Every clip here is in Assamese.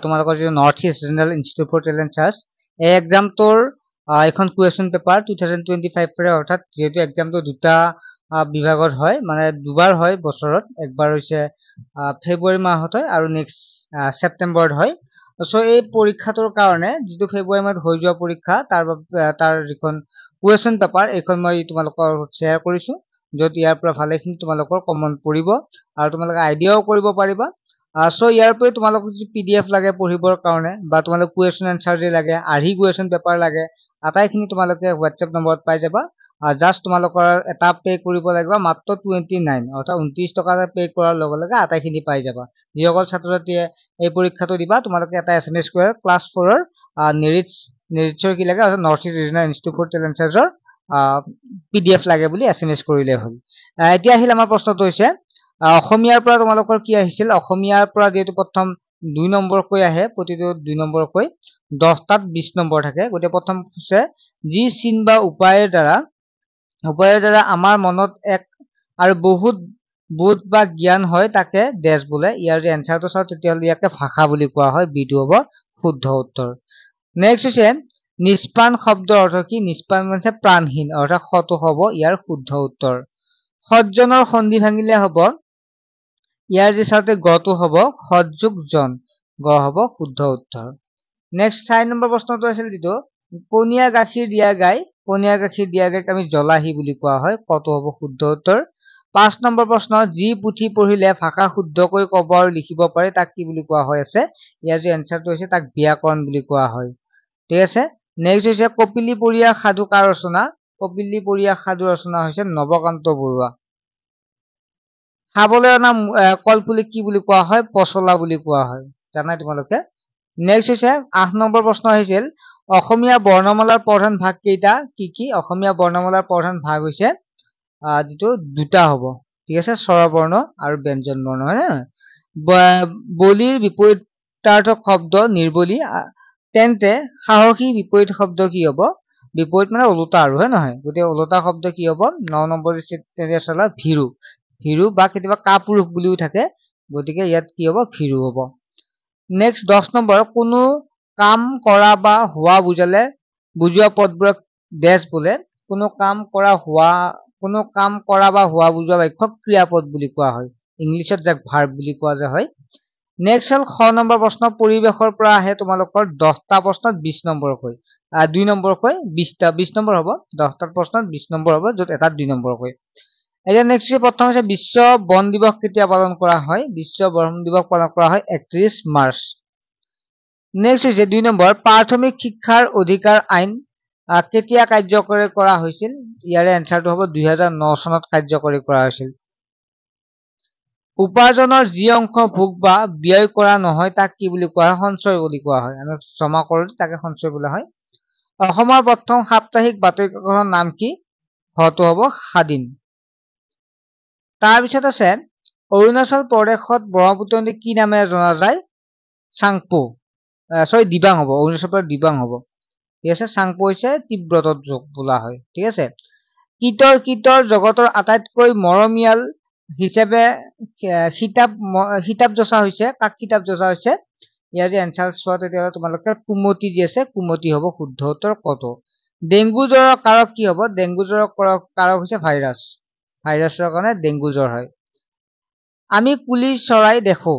তোমালোকৰ যে north east regional institute for talent search এই এক্সামটোৰ এখন কুৱেশ্যন পেপাৰ 2025 ৰে অৰ্থাৎ যেহেতু এক্সামটো দুটা বিভাগত হয় মানে দুবাৰ হয় বছৰত একবাৰ হৈছে ফেব্ৰুৱাৰী মাহত হয় আৰু নেক্সট ছেপ্টেম্বৰত হয় সো এই পৰীক্ষাটোৰ কাৰণে যেটো ফেব্ৰুৱাৰী মাহত হৈ যোৱা পৰীক্ষা তাৰ যিখন কুৱেশ্যন পেপাৰ এখন মই তোমালোকৰ শ্বেয়াৰ কৰিছো য'ত ইয়াৰ পৰা ভালেখিনি তোমালোকৰ কমন পৰিব আৰু তোমালোকে আইডিয়াও কৰিব পাৰিবা সো ইয়াৰ পৰা তোমালোকক যদি পিডিএফ লাগে পঢ়িবৰ কাৰণে বা তোমালোক কুৱেশ্যন এনসাৰ যে লাগে আহি কুৱেশ্যন পেপাৰ লাগে আটাইখিনি তোমালোকে হোৱাটছএপ নম্বৰত পাই যাবা জাস্ট তোমালোকৰ এটা পে কৰিব লাগিব মাত্ৰ 29 অৰ্থাৎ 29 টকা পে কৰাৰ লগে লগে আটাইখিনি পাই যাবা যিসকল ছাত্ৰ ছাত্ৰীয়ে এই পৰীক্ষাটো দিবা তোমালোকে এটা এছএমএছ কৰে ক্লাছ 4 ৰ নিৰিটছৰ কি লাগে অৰ্থাৎ north east regional institute for talent চাৰ্চৰ পিডিএফ লাগে বুলি এছএমএছ কৰিলে হ'ল এতিয়া আহিল আমাৰ প্ৰশ্নটো হৈছে অসমীয়াৰ পৰা তোমালোকৰ কি আহিছিল অসমীয়াৰ পৰা যেটো প্ৰথম 2 নম্বৰকৈ আহে প্ৰতিটো 2 নম্বৰকৈ 10টাত 20 নম্বৰ থাকে গতে প্ৰথম হৈছে যি চিন বা উপায়ৰ দ্বাৰা আমাৰ মনত এক আৰু বহুত বোধ বা জ্ঞান হয় তাকে দেশ বোলে ইয়াৰ যে এনসাৰটো চাও তেতিয়াহ'লে ইয়াকে ভাষা বুলি কোৱা হয় বিটো হ'ব শুদ্ধ উত্তৰ নেক্সট হৈছে নিষ্পান শব্দৰ অৰ্থ কি নিষ্পান মানে প্ৰাণহীন অৰ্থাৎ খটো হ'ব ইয়াৰ শুদ্ধ উত্তৰ সজ্জনৰ সন্ধি ভাঙিলে হ'ব ইয়াৰ যে সাথে গটো হ'ব সজ্জুক জন গ হ'ব শুদ্ধ উত্তৰ নেক্সট 4 নম্বৰ প্ৰশ্নটো আছিল যেটো পনিয়া গাখীৰ দিয়া গাইক আমি জলাহি বুলি কোৱা হয় কত হ'ব শুদ্ধ উত্তৰ 5 নম্বৰ প্ৰশ্ন যি পুথি পঢ়িলে ভাষা শুদ্ধকৈ ক'ব আৰু লিখিব পাৰে তাক কি বুলি কোৱা হয় আছে ইয়াৰ যে এনসাৰটো হৈছে তাক ব্যাকৰণ বুলি কোৱা হয় ঠিক আছে নেক্সট হৈছে কপিলি পৰিয়া সাধু কাৰ ৰচনা কপিলি পৰিয়া সাধু ৰচনা হৈছে নৱকান্ত বৰুৱা খাবলৈ অনা কলপুলিক কি বুলি কোৱা হয় পচলা বুলি কোৱা হয় জানাই তোমালোকে নেক্সট হৈছে 8 নম্বৰ প্ৰশ্ন আহিছিল অসমীয়া বৰ্ণমালাৰ প্ৰধান ভাগ কেইটা কি অসমীয়া বৰ্ণমালাৰ প্ৰধান ভাগ হৈছে যেটো দুটা হ'ব ঠিক আছে স্বৰবৰ্ণ আৰু ব্যঞ্জন বৰ্ণ হয় না বলিৰ বিপৰীতাৰ্থক শব্দ নিৰ্বলি তেন্তে সাহসী বিপৰীত শব্দ কি হ'ব বিপৰীত মানে ওলোটা আৰু হয় নহয় গতে ওলোটা শব্দ কি হ'ব 9 নম্বৰ তেনে চালা ভিৰু বা কেতিয়াবা কাপুৰুষ বুলিও থাকে গতিকে ইয়াত কি হ'ব ভিৰু হ'ব নেক্সট 10 নম্বৰ কোনো কাম কৰা বা হোৱা বুজালে বুজোৱা পদবোৰক ডেশ বোলে কোনো কাম কৰা বা হোৱা বুজোৱা বাক্যক ক্ৰিয়াপদ বুলি কোৱা হয় ইংলিছত যাক ভাৰ্ব বুলি কোৱা যায় হয় নেক্সট হল খ নম্বৰ প্ৰশ্ন পৰিবেশৰ পৰা আহে তোমালোকৰ 10টা প্ৰশ্নত 20 নম্বৰকৈ 2 নম্বৰকৈ 20 নম্বৰ হ'ব 10টা প্ৰশ্নত 20 নম্বৰ হ'ব যত এটা 2 নম্বৰকৈ এতিয়া নেক্সট প্ৰথম হৈছে বিশ্ব বন দিৱস কেতিয়া পালন কৰা হয় বিশ্ব বন দিৱস পালন কৰা হয় 31 মাৰ্চ নেক্সট হৈছে 2 নম্বৰ প্ৰাথমিক শিক্ষাৰ অধিকাৰ আইন কেতিয়া কাৰ্যকৰী কৰা হৈছিল ইয়াৰে এনসাৰটো হ'ব 2009 চনত কাৰ্যকৰী কৰা হৈছিল উপাৰ্জনৰ যি অংশ ভোগ বা ব্যয় কৰা নহয় তাক কি বুলি কোৱা হয় সঞ্চয় বুলি কোৱা হয় আমি জমা কৰোঁ তাকে সঞ্চয় বোলা হয় অসমৰ প্ৰথম সাপ্তাহিক বাতৰি কাকতৰ নাম কি হয়তো হ'ব স্বাধীন তাৰ পিছত আছে অৰুণাচল প্ৰদেশত ব্ৰহ্মপুত্ৰ নদী কি নামেৰে জনা যায় চাংপো দিবাং হ'ব অৰুণাচল প্ৰদেশ দিবাং হ'ব ঠিক আছে চাংপো হৈছে তিব্বতত বোলা হয় ঠিক আছে কীটৰ জগতৰ আটাইতকৈ মৰমিয়াল হিচাপে কিতাপ যচা হৈছে কাক কিতাপ যচা হৈছে ইয়াৰ যে এনসাৰ চোৱা তেতিয়াহ'লে তোমালোকে কুমতি যি আছে কুমতি হ'ব শুদ্ধ উত্তৰ কত ডেংগু জ্বৰৰ কাৰক কি হ'ব ডেংগু জ্বৰৰ কাৰক হৈছে ভাইৰাছৰ কাৰণে ডেংগু জ্বৰ হয় আমি কুলি চৰাই দেখো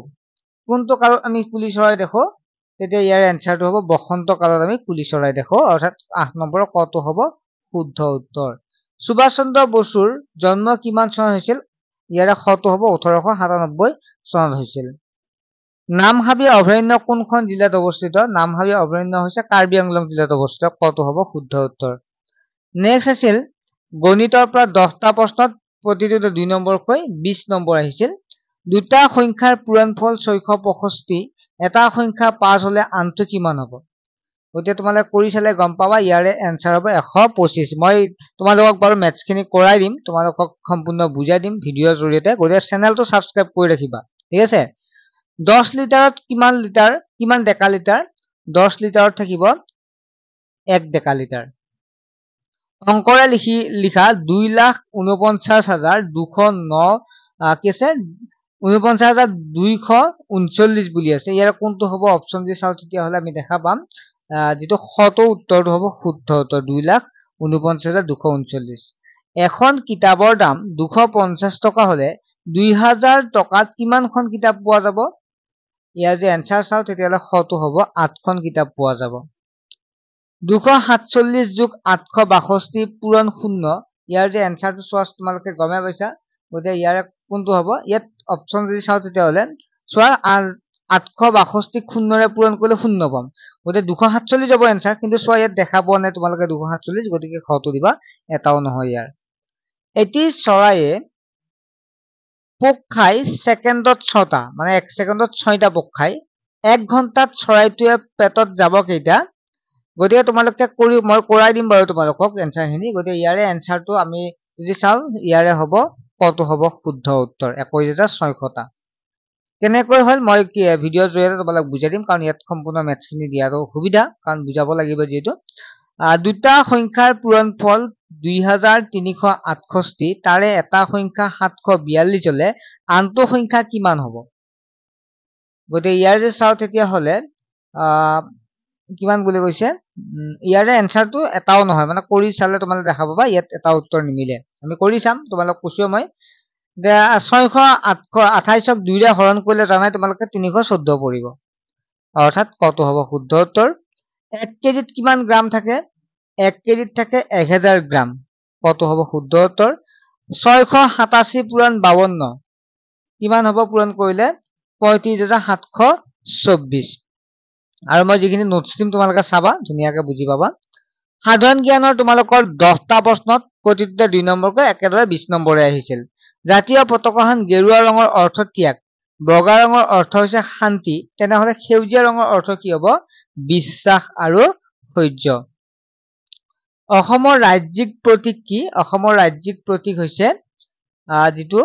কোনটো কালত আমি কুলি চৰাই দেখো তেতিয়া ইয়াৰ এনসাৰটো হ'ব বসন্ত কালত আমি কুলি চৰাই দেখো অৰ্থাৎ 8 নম্বৰ কত হ'ব শুদ্ধ উত্তৰ সুভাষ চন্দ্ৰ বসুৰ জন্ম কিমান চনত হৈছিল ইয়াৰে কত হ'ব 1897 চনত হৈছিল নামহাবি অভয়াৰণ্য কোনখন জিলাত অৱস্থিত নামহাবি অভয়াৰণ্য হৈছে কাৰ্বি আংলং জিলাত অৱস্থিত কত হ'ব শুদ্ধ উত্তৰ নেক্সট আছিল গণিতৰ পৰা 10টা প্ৰশ্নত প্ৰতিটো 2 নম্বৰকৈ 20 নম্বৰ আহিছিল দুটা সংখ্যাৰ পূৰণফল 665 এটা সংখ্যা 5 হলে আনটো কিমান হ'ব গতে তোমালোকে কৰি চালে গম পাবা ইয়াৰে এনসাৰ হ'ব 125 মই তোমালোকক বাৰু মেথছ খিনি কৰাই দিম তোমালোকক সম্পূৰ্ণ বুজাই দিম ভিডিওৰ জৰিয়তে গতে চেনেলটো সাবস্ক্ৰাইব কৰি ৰাখিবা ঠিক আছে 10 লিটাৰত কিমান ডেকালিটাৰ 10 লিটাৰত থাকিব 1 ডেকালিটাৰ অংকৰে লিখা 2,49,209 কি আছে 49,239 বুলি আছে। ইয়াৰ কোনটো হ'ব অপচন দি চাও তেতিয়াহ'লে আমি দেখা পাম যেটো শত উত্তৰটো হ'ব শুদ্ধ উত্তৰ 2,49,239। এখন কিতাপৰ দাম 250 টকা হলে 2000 টকাত কিমানখন কিতাপ পোৱা যাব? ইয়াৰ যে এনসাৰ চাও তেতিয়াহ'লে শটো হ'ব 8খন কিতাপ পোৱা যাব। 247 যোগ 862 পূৰণ 0, ইয়াৰ যে এনসাৰটো চোৱা তোমালোকে গমে পাইছা। গতিকে ইয়াৰ কোনটো হ'ব? ইয়াত অপচন যদি চাও তেতিয়াহ'লে চোৱা 862 শূন্যৰে পূৰণ কৰিলে 0 পাম। গতিকে 247 যাব এনসাৰ, কিন্তু চোৱা ইয়াত দেখা পোৱা নাই তোমালোকে 247, গতিকে খটো দিবা, এটাও নহয় ইয়াৰ। এটি চৰাইয়ে পোক খাই সেকেন্ডত 6টা, মানে 1 সেকেন্ডত 6টা পোক খাই। 1 ঘন্টাত চৰাইটোৱে পেটত যাব কেইটা? গতিকে তোমালোকে মই কৰাই দিম বাৰু তোমালোকক এনসাৰখিনি। গতিকে ইয়াৰে এনসাৰটো আমি যদি চাও ইয়াৰে হ'ব কত হ'ব শুদ্ধ উত্তৰ 21,600টা। কেনেকৈ হল মই ভিডিঅ'ৰ জৰিয়তে তোমালোক বুজাই দিম, কাৰণ ইয়াত সম্পূৰ্ণ মেথছখিনি দিয়াটো সুবিধা, কাৰণ বুজাব লাগিব যিহেতু। দুটা সংখ্যাৰ পূৰণফল 2,368, তাৰে এটা সংখ্যা 742 হলে আনটো সংখ্যা কিমান হ'ব? গতিকে ইয়াৰ যে চাও তেতিয়াহ'লে কিমান বুলি কৈছে? ইয়াৰে এনসাৰটো এটাও নহয়, মানে কৰি চালে তোমালোকে দেখা পাবা ইয়াত এটা উত্তৰ নিমিলে। আমি কৰি চাম, তোমালোক কৈছো মই যে 628ক 2ৰে হৰণ কৰিলে জানাই তোমালোকে 314 পৰিব, অৰ্থাৎ কত হ'ব শুদ্ধ উত্তৰ? 1 কেজিত কিমান গ্ৰাম থাকে? 1 কেজিত থাকে 1000 গ্ৰাম, কত হ'ব শুদ্ধ উত্তৰ? 687 পূৰণ 52 কিমান হ'ব পূৰণ কৰিলে? 35,724। আৰু মই যিখিনি নোটছ দিম তোমালোকে চাবা, ধুনীয়াকে বুজি পাবা। সাধাৰণ জ্ঞানৰ তোমালোকৰ 10টা প্ৰশ্নত প্ৰতিটোতে 2 নম্বৰকৈ একেদৰে 20 নম্বৰে আহিছিল। জাতীয় পতাকাখন গেৰুৱা ৰঙৰ অৰ্থ ত্যাগ, বগা ৰঙৰ অৰ্থ হৈছে শান্তি, তেনেহলে সেউজীয়া ৰঙৰ অৰ্থ কি হ'ব? বিশ্বাস আৰু ধৈৰ্য। অসমৰ ৰাজ্যিক প্ৰতীক কি? অসমৰ ৰাজ্যিক প্ৰতীক হৈছে যিটো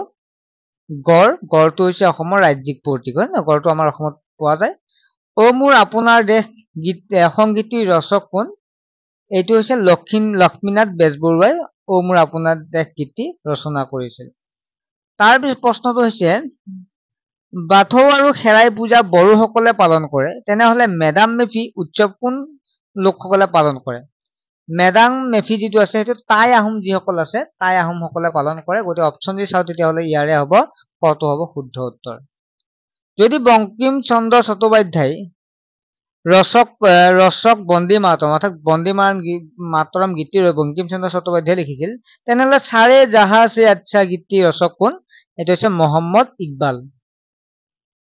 গড়, গড়টো হৈছে অসমৰ ৰাজ্যিক প্ৰতীক, হয় ন? গড়টো আমাৰ অসমত পোৱা যায়। অ মোৰ আপোনাৰ দেশ সংগীতিৰ ৰচক কোন? এইটো হৈছে লক্ষ্মীনাথ বেজবৰুৱাই অ মোৰ আপোনাৰ দেশ গীতটি ৰচনা কৰিছিল। তাৰপিছত প্ৰশ্নটো হৈছে বাথৌ আৰু খেৰাই পূজা বড়োসকলে পালন কৰে, তেনেহলে মেডাম মেফি উৎসৱ কোন লোকসকলে পালন কৰে? মেডাম মেফি যিটো আছে সেইটো টাই আহোম যিসকল আছে টাই আহোম সকলে পালন কৰে। গতিকে অপচন দি চাও তেতিয়াহ'লে ইয়াৰে হ'ব কত হ'ব শুদ্ধ উত্তৰ? যদি বংকিম চন্দ্ৰ চট্টোপাধ্যায় ৰচক বন্দী মাতৰম, অৰ্থাৎ বন্দী মাতৰম গীতটি বংকিম চন্দ্ৰ চট্টোপাধ্যায় লিখিছিল, তেনেহলে সাৰে জাহা সে আচ্ছা গীতটি ৰচক কোন? এইটো হৈছে মহম্মদ ইকবাল।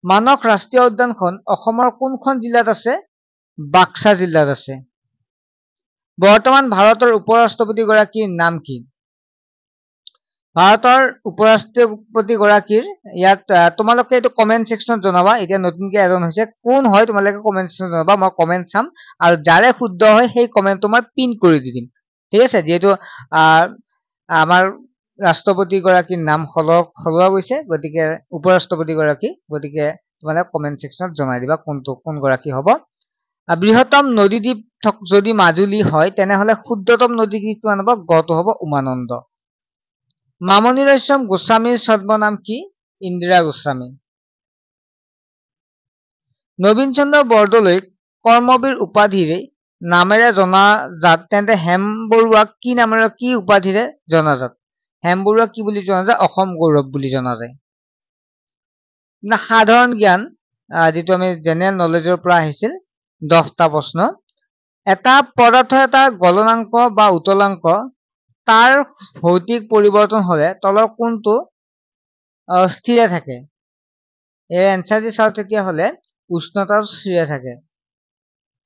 মানস ৰাষ্ট্ৰীয় উদ্যানখন অসমৰ কোনখন জিলাত আছে? বাক্সা জিলাত আছে। বৰ্তমান ভাৰতৰ উপৰাষ্ট্ৰপতি গৰাকীৰ নাম কি? ভাৰতৰ উপৰাষ্ট্ৰপতি গৰাকীৰ ইয়াত তোমালোকে এইটো কমেন্ট সেকশনত জনাবা। এতিয়া নতুনকে এজন হৈছে, কোন হয় তোমালোকে কমেন্ট সেকশনত জনাবা, মই কমেন্ট চাম আৰু যাৰে শুদ্ধ হয় সেই কমেন্টটো মই পিন কৰি দি দিম, ঠিক আছে? যিহেতু আমাৰ ৰাষ্ট্ৰপতি গৰাকীৰ নাম সলোৱা গৈছে, গতিকে উপৰাষ্ট্ৰপতি গৰাকী, গতিকে তোমালোকে কমেন্ট সেকশনত জনাই দিবা কোন গৰাকী হ'ব। বৃহত্তম নদীদ্বীপ যদি মাজুলী হয়, তেনেহলে ক্ষুদ্ৰতম নদীদ্বীপ কিমান হ'ব? গটো হ'ব উমানন্দ। মামণি ৰয়ছম গোস্বামীৰ ছদ্মনাম কি? ইন্দিৰা গোস্বামী। নবীন চন্দ্ৰ বৰদলৈক কৰ্মবীৰ উপাধিৰে নামেৰে জনাজাত, তেন্তে হেম বৰুৱাক কি নামেৰে কি উপাধিৰে জনাজাত? হেম বৰুৱাক কি বুলি জনা যায়? অসম গৌৰৱ বুলি জনা যায়। সাধাৰণ জ্ঞান যিটো আমি জেনেৰেল নলেজৰ পৰা আহিছিল 10টা প্ৰশ্ন। এটা পদাৰ্থ এটাৰ গলনাংক বা উতলাংক তাৰ ভৌতিক পৰিৱৰ্তন হলে তলৰ কোনটো স্থিৰে থাকে? এই এনসাৰ দি চাও তেতিয়াহ'লে উষ্ণতা স্থিৰে থাকে।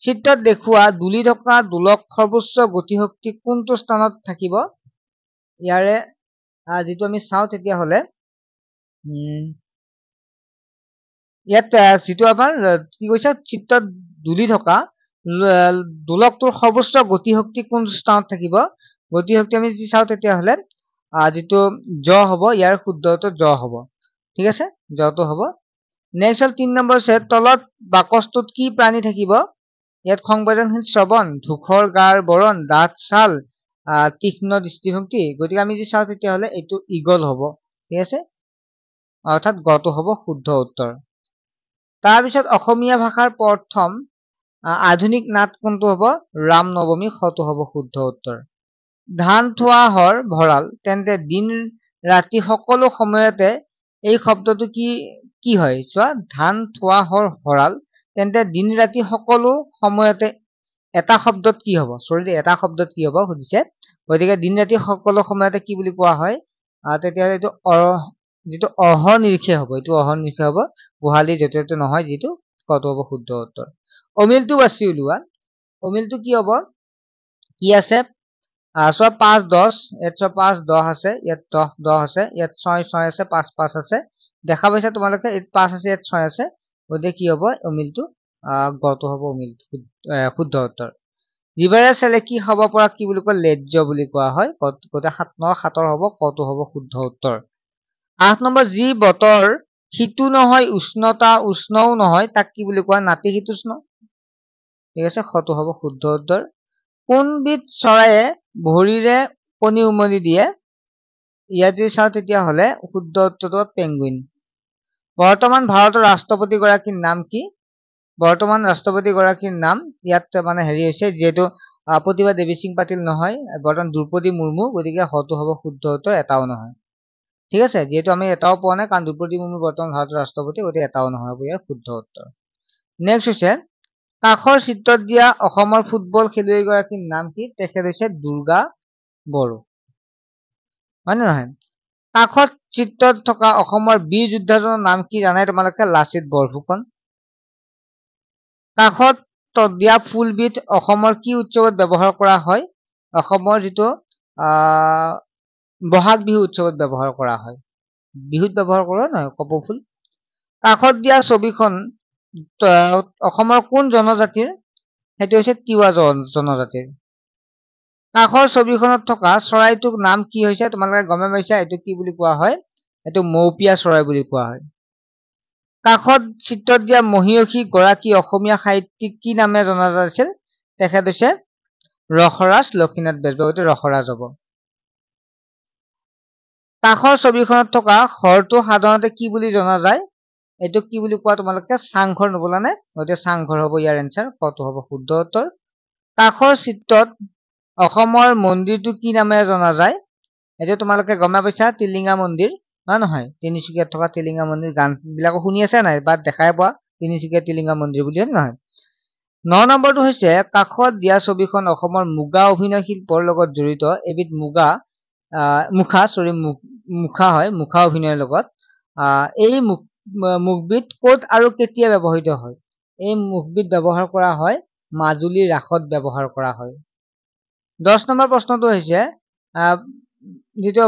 চিত্ৰত দেখুওৱা দুলি থকা দোলক সৰ্বোচ্চ গতিশক্তি কোনটো স্থানত থাকিব? ইয়াৰে যিটো আমি চাও তেতিয়াহ'লে ইয়াত যিটো আমাৰ কি কৈছে, চিত্ৰত দুলি থকা দোলকটোৰ সৰ্বোচ্চ গতিশক্তি কোন স্থানত থাকিব? গতিশক্তি আমি যদি চাও তেতিয়াহ'লে যিটো জ হ'ব, ইয়াৰ শুদ্ধটো জ হ'ব, ঠিক আছে? জটো হ'ব। নেক্সট হ'ল 3 নম্বৰ আছে, তলত বাকচটোত কি প্ৰাণী থাকিব? ইয়াত সংবেদনশীল শ্ৰৱণ, ধূসৰ গাৰ বৰণ, ডাঠ ছাল, তীক্ষ্ণ দৃষ্টিভংগী। গতিকে আমি যদি চাও তেতিয়াহ'লে এইটো ঈগল হ'ব, ঠিক আছে? অৰ্থাৎ গটো হ'ব শুদ্ধ উত্তৰ। তাৰপিছত অসমীয়া ভাষাৰ প্ৰথম আধুনিক নাট কোনটো হ'ব? ৰাম নৱমী, খটো হ'ব শুদ্ধ উত্তৰ। ধান থোৱা হৰ ভঁৰাল, তেন্তে দিন ৰাতি সকলো সময়তে এই শব্দটো কি হয়? চোৱা, ধান থোৱা হৰ ভঁৰাল, তেন্তে দিন ৰাতি সকলো সময়তে এটা শব্দত কি হ'ব? চৰি, এটা শব্দত কি হ'ব সুধিছে। গতিকে দিন ৰাতি সকলো সময়তে কি বুলি কোৱা হয়? তেতিয়াহ'লে এইটো যিটো অহৰ্নিশে হ'ব, এইটো অহৰ্নিশে হ'ব, গোহালি য'তে ত'তে নহয়, যিটো কটো হ'ব শুদ্ধ উত্তৰ। অমিলটো বাছি উলিওৱা। অমিলটো কি হ'ব? কি আছে? চোৱা, 5 10, ইয়াত চোৱা 5 10 আছে, ইয়াত 10 10 আছে, ইয়াত 6 6 আছে, 5 5 আছে। দেখা পাইছা তোমালোকে, ইয়াত 5 আছে, ইয়াত 6 আছে। গতিকে কি হ'ব? অমিলটো গটো হ'ব অমিলটো শুদ্ধ উত্তৰ। জিভাৰে চেলেকি খাব পৰা কি বুলি কয়? লেজ্জ বুলি কোৱা হয়। গতিকে 7 9 7 হ'ব, কটো হ'ব শুদ্ধ উত্তৰ। 8 নম্বৰ, যি বতৰ শীতো নহয় উষ্ণও নহয়, তাক কি বুলি কোৱা? নাতিশীতোষ্ণ। ঠিক আছে, কটো হ'ব শুদ্ধ উত্তৰ। কোনবিধ চৰাইয়ে ভৰিৰে কণী উমনি দিয়ে? ইয়াত যদি চাওঁ তেতিয়াহ'লে শুদ্ধ উত্তৰটো পেংগুইন। বৰ্তমান ভাৰতৰ ৰাষ্ট্ৰপতি গৰাকীৰ নাম কি? বৰ্তমান ৰাষ্ট্ৰপতি গৰাকীৰ নাম ইয়াত মানে হেৰি হৈছে, যিহেতু প্ৰতিভা দেৱী সিং পাটিল নহয়, বৰ্তমান দ্ৰৌপদী মুৰ্মু। গতিকে হয়তো হ'ব শুদ্ধ উত্তৰ, এটাও নহয়। ঠিক আছে, যিহেতু আমি এটাও পোৱা নাই, কাৰণ দ্ৰৌপদী মুৰ্মু বৰ্তমান ভাৰতৰ ৰাষ্ট্ৰপতি, গতিকে এটাও নহয় ইয়াৰ শুদ্ধ উত্তৰ। নেক্সট হৈছে, কাষৰ চিত্ৰত দিয়া অসমৰ ফুটবল খেলুৱৈগৰাকীৰ নাম কি? তেখেত হৈছে দুৰ্গা বড়ো, হয় নে নহয়? কাষত চিত্ৰত থকা অসমৰ বীৰ যোদ্ধাজনৰ নাম কি জানাই তোমালোকে? লাচিত বৰফুকন। কাষত দিয়া ফুলবিধ অসমৰ কি উৎসৱত ব্যৱহাৰ কৰা হয়? অসমৰ যিটো বহাগ বিহু উৎসৱত ব্যৱহাৰ কৰা হয়। বিহুত ব্যৱহাৰ কৰা নহয়, কপৌ ফুল। কাষত দিয়া ছবিখন অসমৰ কোন জনজাতিৰ? সেইটো হৈছে তিৱা জনজাতিৰ। কাষৰ ছবিখনত থকা চৰাইটোক নাম কি হৈছে? তোমালোকে গমে পাইছা, এইটো কি বুলি কোৱা হয়? এইটো মৌপিয়া চৰাই বুলি কোৱা হয়। কাষত চিত্ৰত দিয়া মহিয়সী গৰাকী অসমীয়া সাহিত্যিক কি নামে জনাজাত আছিল? তেখেত হৈছে ৰসৰাজ লক্ষ্মীনাথ বেজবৰুৱা, ৰসৰাজ হ'ব। কাষৰ ছবিখনত থকা ঘৰটো সাধাৰণতে কি বুলি জনা যায়? এইটো কি বুলি কোৱা তোমালোকে? চাংঘৰ, নবোলানে? গতিকে চাংঘৰ হ'ব ইয়াৰ এনচাৰ, কটো হ'ব শুদ্ধ উত্তৰ। কাষৰ চিত্ৰত অসমৰ মন্দিৰটো কি নামেৰে জনা যায়? এইটো তোমালোকে গমে পাইছা, টিলিঙা মন্দিৰ, হয় নহয়? তিনিচুকীয়াত থকা টিলিঙা মন্দিৰ, গান বিলাকো শুনি আছে নাই? বা দেখাই পোৱা তিনিচুকীয়া টিলিঙা মন্দিৰ বুলি, হয় নহয়? 9 নম্বৰটো হৈছে, কাষত দিয়া ছবিখন অসমৰ মুগা অভিনয় শিল্পৰ লগত জড়িত এবিধ মুখা অভিনয়ৰ লগত। এই মুখবিধ ক'ত আৰু কেতিয়া ব্যৱহৃত হয়? এই মুখবিধ ব্যৱহাৰ কৰা হয় মাজুলীৰ ৰাসত ব্যৱহাৰ কৰা হয়। 10 নম্বৰ প্ৰশ্নটো হৈছে, যিটো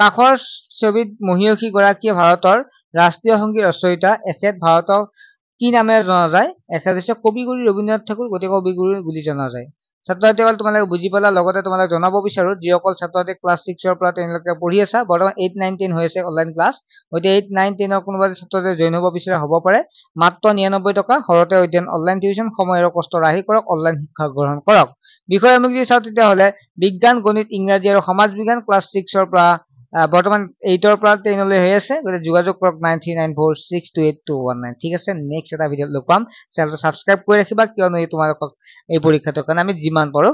কাষৰ ছবিত মহিয়সী গৰাকীয়ে ভাৰতৰ ৰাষ্ট্ৰীয় সংগীত ৰচয়িতা, এখেত ভাৰতক কি নামেৰে জনা যায়? এখেত হৈছে কবিগুৰু ৰবীন্দ্ৰনাথ ঠাকুৰ, গতিকে কবিগুৰু বুলি জনা যায়। ছাত্ৰ-ছাত্ৰীসকল তোমালোকে বুজি পালা। লগতে তোমালোকে জনাব বিচাৰো, যিসকল ছাত্ৰ-ছাত্ৰী ক্লাছ 6 ৰ পৰা 10 লৈকে পঢ়ি আছা, বৰ্তমান 8 9 10 হৈ আছে অনলাইন ক্লাছ। গতিকে 8 9 10 ৰ কোনোবা ছাত্ৰ-ছাত্ৰী জইন হ'ব বিচাৰে, হ'ব পাৰে। মাত্ৰ 99 টকা, সৰতে অধ্যয়ন, অনলাইন টিউচন, সময় আৰু কষ্ট ৰাহি কৰক, অনলাইন শিক্ষা গ্ৰহণ কৰক। বিষয় আমি যদি চাওঁ তেতিয়াহ'লে বিজ্ঞান, গণিত, ইংৰাজী আৰু সমাজ বিজ্ঞান ক্লাছ 6 ৰ পৰা বৰ্তমান 8 ৰ পৰা 10 লৈ হৈ আছে। গতিকে যোগাযোগ কৰক 9394628219। ঠিক আছে, নেক্সট এটা ভিডিঅ'ত লগ পাম। চেনেলটো ছাবস্ক্ৰাইব কৰি ৰাখিবা, কিয়নো তোমালোকক এই পৰীক্ষাটোৰ কাৰণে আমি যিমান পাৰো